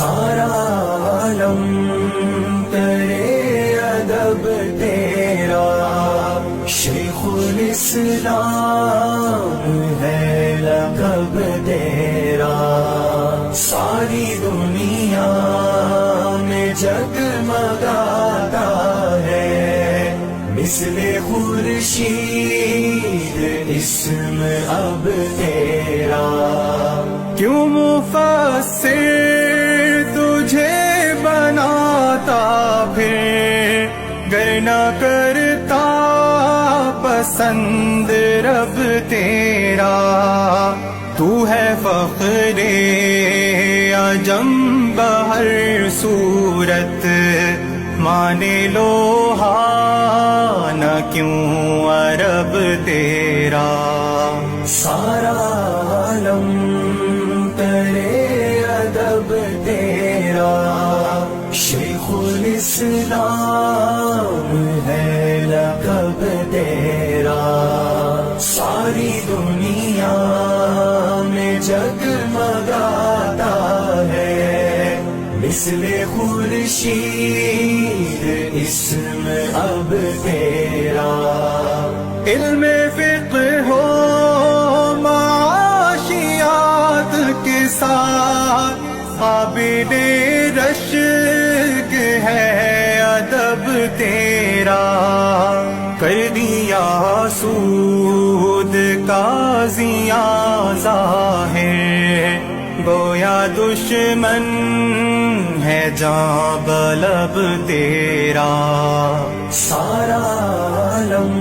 سارا عالم کرے ادب تیرا، شیخ الاسلام ہے لقب تیرا، ساری دنیا میں جگمگاتا ہے مثل خورشید اسم اب تیرا۔ کیوں مفسر تجھے بناتا پھر گر نہ کرتا پسند رب تیرا، تو ہے فخر عجم بہر صورت، مانے لوہا نہ کیوں عرب تیرا۔ سارا عالم کرے ادب تیرا، شیخ الاسلام ہے لقب تیرا، ساری دنیا میں جگمگاتا ہے مثل خورشید اسم اب تیرا۔ علم فقہ ہو معاشیات کے ساتھ قابل رشک ہے ادب تیرا، کر دیا سود قاضیاں ظاہر، گویا دشمن ہے جاں بلب تیرا۔ سارا عالم